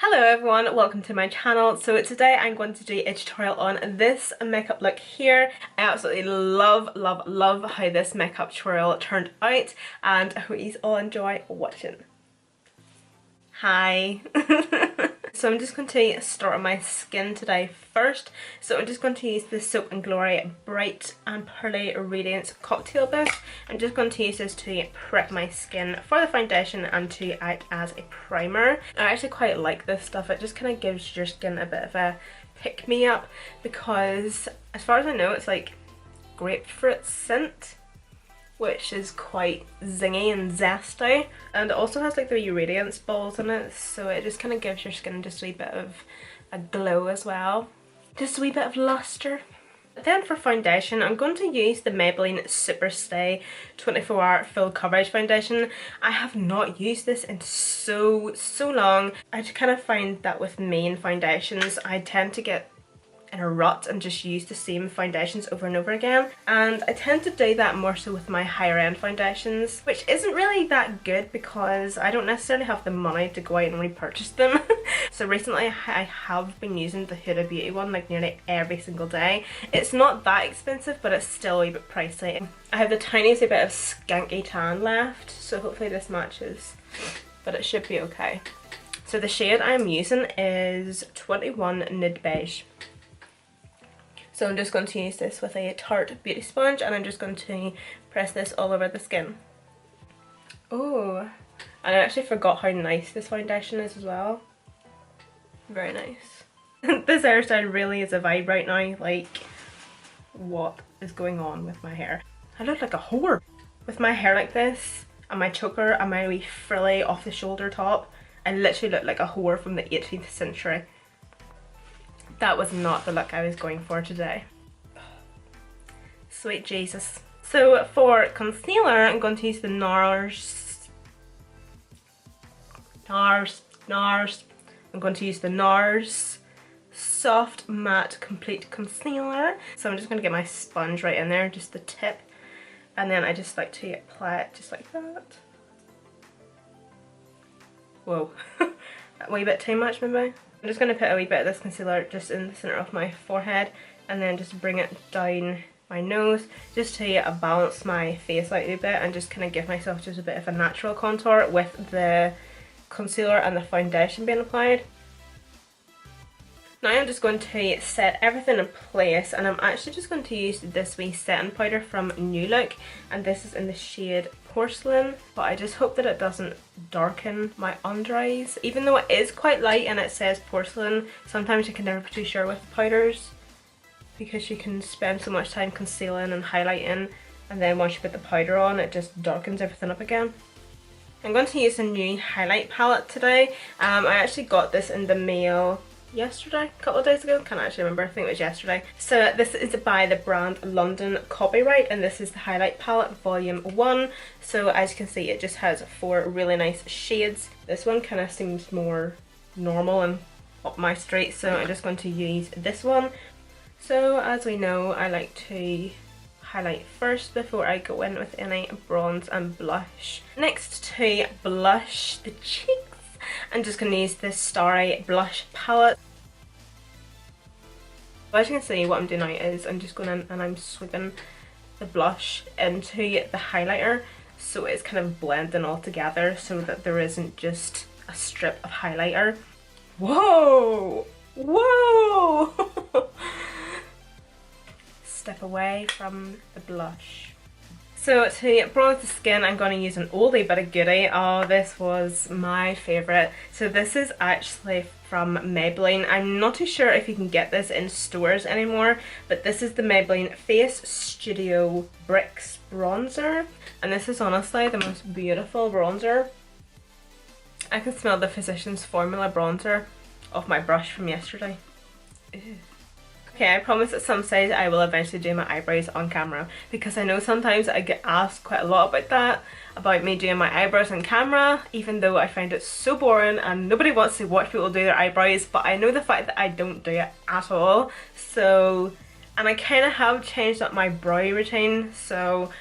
Hello everyone, welcome to my channel. So today I'm going to do a tutorial on this makeup look here. I absolutely love how this makeup tutorial turned out and I hope you all enjoy watching. Hi! So I'm just going to start on my skin today first. So I'm just going to use the Soap & Glory Bright and Pearly Radiance Cocktail Boost. I'm just going to use this to prep my skin for the foundation and to act as a primer. I actually quite like this stuff. It just kind of gives your skin a bit of a pick-me-up because as far as I know it's like grapefruit scent, which is quite zingy and zesty, and it also has like the wee radiance balls in it, so it just kind of gives your skin just a wee bit of a glow as well, just a wee bit of luster. Then for foundation, I'm going to use the Maybelline Super Stay 24 Hour Full Coverage Foundation. I have not used this in so long. I just kind of find that with me and foundations, I tend to get in a rut and just use the same foundations over and over again, and I tend to do that more so with my higher end foundations, which isn't really that good because I don't necessarily have the money to go out and repurchase them. So recently I have been using the Huda Beauty one like nearly every single day. It's not that expensive, but it's still a wee bit pricey. I have the tiniest bit of skanky tan left, so hopefully this matches, but it should be okay. So the shade I'm using is 21 Nude Beige. So I'm just going to use this with a Tarte beauty sponge and I'm just going to press this all over the skin. Oh, and I actually forgot how nice this foundation is as well. Very nice. This hairstyle really is a vibe right now. Like, what is going on with my hair? I look like a whore. With my hair like this and my choker and my wee frilly off the shoulder top, I literally look like a whore from the 18th century. That was not the look I was going for today. Sweet Jesus. So for concealer, I'm going to use the NARS. I'm going to use the NARS Soft Matte Complete Concealer. So I'm just going to get my sponge right in there, just the tip. And then I just like to apply it just like that. Whoa. A wee bit too much maybe. I'm just going to put a wee bit of this concealer just in the centre of my forehead and then just bring it down my nose just to balance my face out a bit and just kind of give myself just a bit of a natural contour with the concealer and the foundation being applied. Now I'm just going to set everything in place and I'm actually just going to use this wee setting powder from Nude, and this is in the shade Porcelain, but I just hope that it doesn't darken my under eyes. Even though it is quite light and it says Porcelain, sometimes you can never be too sure with powders because you can spend so much time concealing and highlighting and then once you put the powder on it just darkens everything up again. I'm going to use a new highlight palette today. I actually got this in the mail yesterday, a couple of days ago, can't actually remember, I think it was yesterday. So this is by the brand London Copyright and this is the highlight palette volume 1. So as you can see it just has 4 really nice shades. This one kind of seems more normal and up my street, so I'm just going to use this one. So as we know, I like to highlight first before I go in with any bronze and blush. Next to blush the cheeks, I'm just going to use this Starry Blush palette. As you can see, what I'm doing now is I'm just going in and I'm sweeping the blush into the highlighter so it's kind of blending all together so that there isn't just a strip of highlighter. Whoa! Whoa! Step away from the blush. So to bronze the skin, I'm going to use an oldie but a goodie. Oh, this was my favourite. So this is actually from Maybelline. I'm not too sure if you can get this in stores anymore, but this is the Maybelline Face Studio Bricks Bronzer. And this is honestly the most beautiful bronzer. I can smell the Physicians Formula bronzer off my brush from yesterday. Ew. Okay, I promise at some stage I will eventually do my eyebrows on camera because I know sometimes I get asked quite a lot about that, about me doing my eyebrows on camera, even though I find it so boring and nobody wants to watch people do their eyebrows, but I know the fact that I don't do it at all. So, and I kind of have changed up my brow routine, so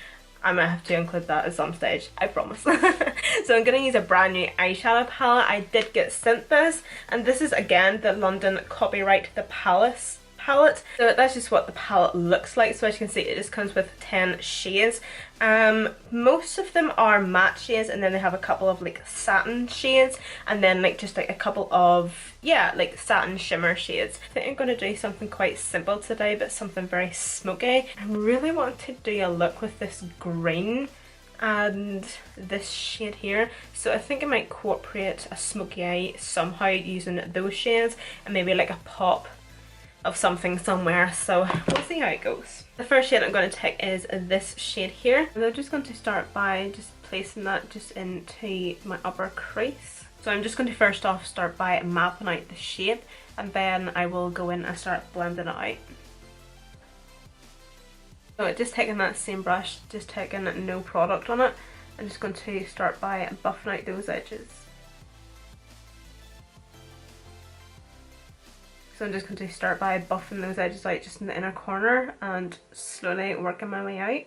I might have to include that at some stage, I promise. So I'm going to use a brand new eyeshadow palette. I did get sent this, and this is again the London Copyright The Palace palette. So that's just what the palette looks like. So as you can see, it just comes with 10 shades. Most of them are matte shades, and then they have a couple of like satin shades, and then like just like a couple of, yeah, like satin shimmer shades. I think I'm going to do something quite simple today, but something very smoky. I really want to do a look with this green and this shade here, so I think I might incorporate a smoky eye somehow using those shades, and maybe like a pop of something somewhere, so we'll see how it goes. The first shade I'm going to take is this shade here, and I'm just going to start by just placing that just into my upper crease. So I'm just going to first off start by mapping out the shape, and then I will go in and start blending it out. So just taking that same brush, just taking no product on it, I'm just going to start by buffing out those edges. So I'm just going to start by buffing those edges out just in the inner corner and slowly working my way out.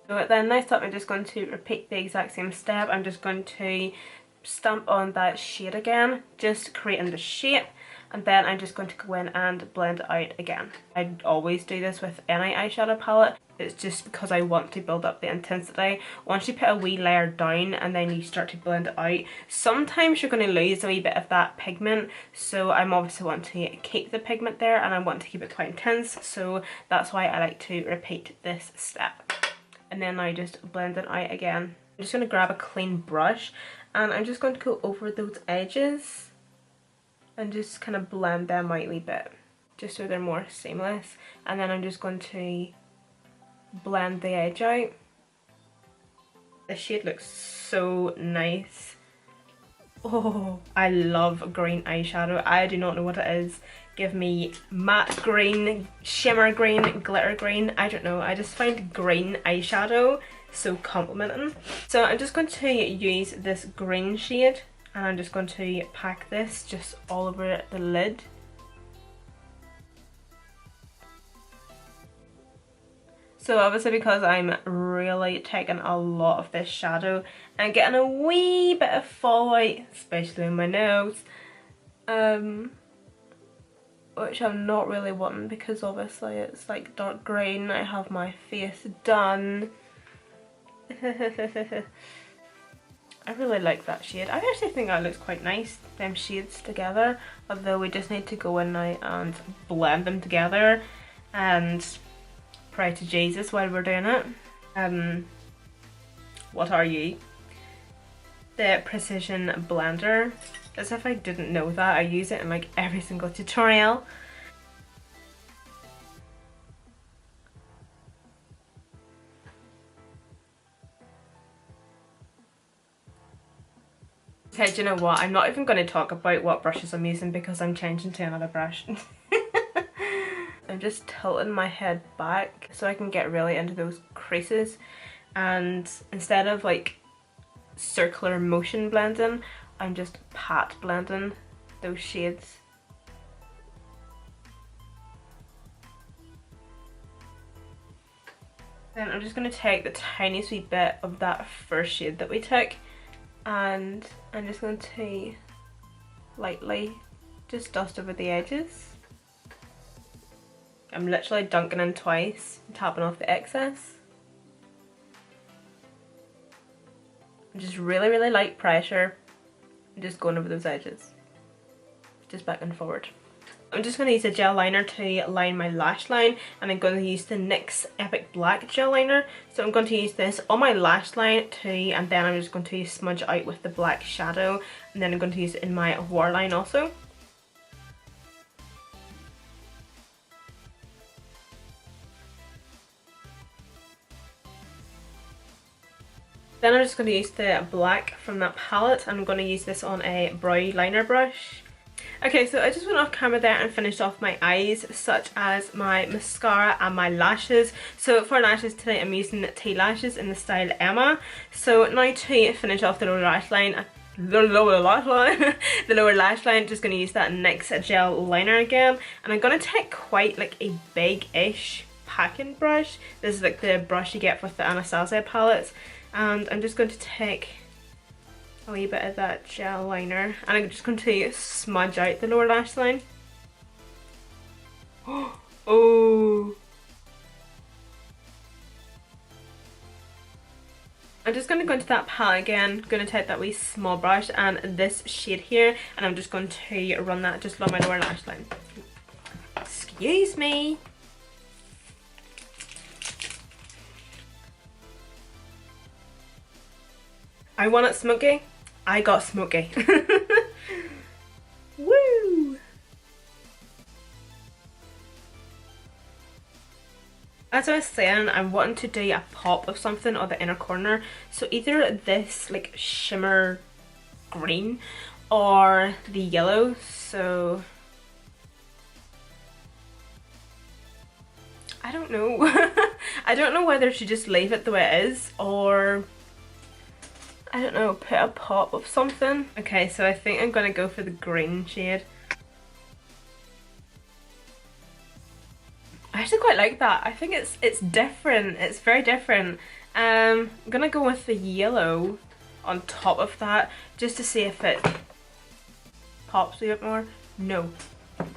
So then next up I'm just going to repeat the exact same step. I'm just going to stamp on that shade again, just creating the shape, and then I'm just going to go in and blend it out again. I always do this with any eyeshadow palette. It's just because I want to build up the intensity. Once you put a wee layer down and then you start to blend it out, sometimes you're going to lose a wee bit of that pigment, so I'm obviously want to keep the pigment there, and I want to keep it quite intense, so that's why I like to repeat this step. And then I just blend it out again. I'm just going to grab a clean brush, and I'm just going to go over those edges and just kind of blend them out a wee bit, just so they're more seamless. And then I'm just going to blend the edge out. The shade looks so nice. Oh, I love green eyeshadow. I do not know what it is. Give me matte green, shimmer green, glitter green. I don't know. I just find green eyeshadow so complimenting. So I'm just going to use this green shade, and I'm just going to pack this just all over the lid. So obviously, because I'm really taking a lot of this shadow and getting a wee bit of fallout, especially in my nose, which I'm not really wanting because obviously it's like dark green. I have my face done. I really like that shade. I actually think that looks quite nice, them shades together, although we just need to go in now and blend them together and pray to Jesus while we're doing it. What are you? The Precision Blender. As if I didn't know that. I use it in like every single tutorial. Okay, do you know what? I'm not even going to talk about what brushes I'm using because I'm changing to another brush. I'm just tilting my head back so I can get really into those creases, and instead of like circular motion blending, I'm just pat blending those shades. Then I'm just going to take the tiniest wee bit of that first shade that we took, and I'm just going to lightly just dust over the edges. I'm literally dunking in twice, tapping off the excess. Just really light pressure, just going over those edges, just back and forward. I'm just going to use a gel liner to line my lash line, and I'm going to use the NYX Epic Black gel liner. So I'm going to use this on my lash line too, and then I'm just going to smudge out with the black shadow, and then I'm going to use it in my waterline also. Then I'm just going to use the black from that palette, and I'm going to use this on a brow liner brush. Okay, so I just went off camera there and finished off my eyes, such as my mascara and my lashes. So for lashes today I'm using T lashes in the style Emma. So now to finish off the lower lash line, the lower lash line, just going to use that NYX gel liner again. And I'm going to take quite like a big-ish packing brush. This is like the brush you get with the Anastasia palettes. And I'm just going to take a wee bit of that gel liner and I'm just going to smudge out the lower lash line. Oh! I'm just going to go into that palette again, going to take that wee small brush and this shade here, and I'm just going to run that just along my lower lash line. Excuse me! I want it smoky, I got smoky. Woo! As I was saying, I'm wanting to do a pop of something on the inner corner. So either this like shimmer green or the yellow. So I don't know. I don't know whether to just leave it the way it is or I don't know, put a pop of something. Okay, so I think I'm gonna go for the green shade. I actually quite like that. I think it's different. It's very different. I'm gonna go with the yellow on top of that just to see if it pops a bit more. No,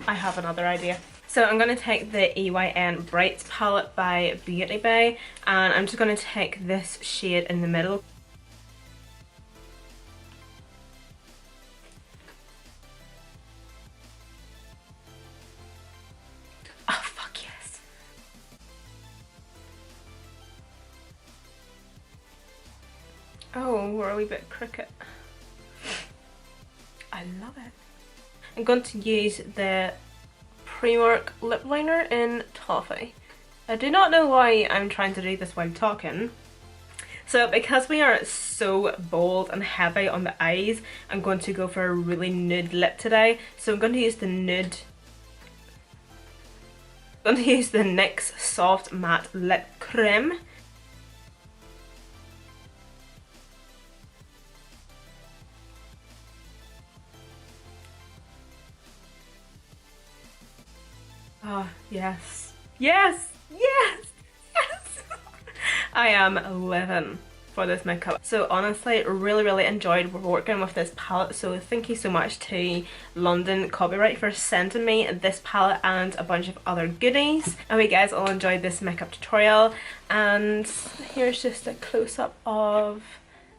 I have another idea. So I'm gonna take the EYN Brights palette by Beauty Bay and I'm just gonna take this shade in the middle. Oh, we're a wee bit crooked. I love it. I'm going to use the Primark lip liner in Toffee. I do not know why I'm trying to do this while talking. So because we are so bold and heavy on the eyes, I'm going to go for a really nude lip today. So I'm going to use the Nude. I'm going to use the NYX Soft Matte Lip Creme. Oh, yes. Yes! Yes! Yes! I am living for this makeup. So honestly, really enjoyed working with this palette. So thank you so much to London Copyright for sending me this palette and a bunch of other goodies. I hope you guys all enjoyed this makeup tutorial. And here's just a close-up of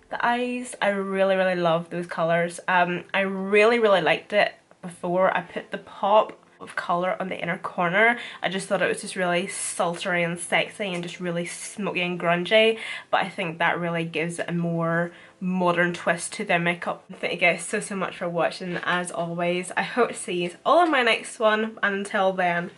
the eyes. I really love those colours. I really liked it before I put the pop of colour on the inner corner. I just thought it was just really sultry and sexy and just really smoky and grungy, but I think that really gives it a more modern twist to their makeup. Thank you guys so much for watching. As always, I hope to see you all in my next one, and until then,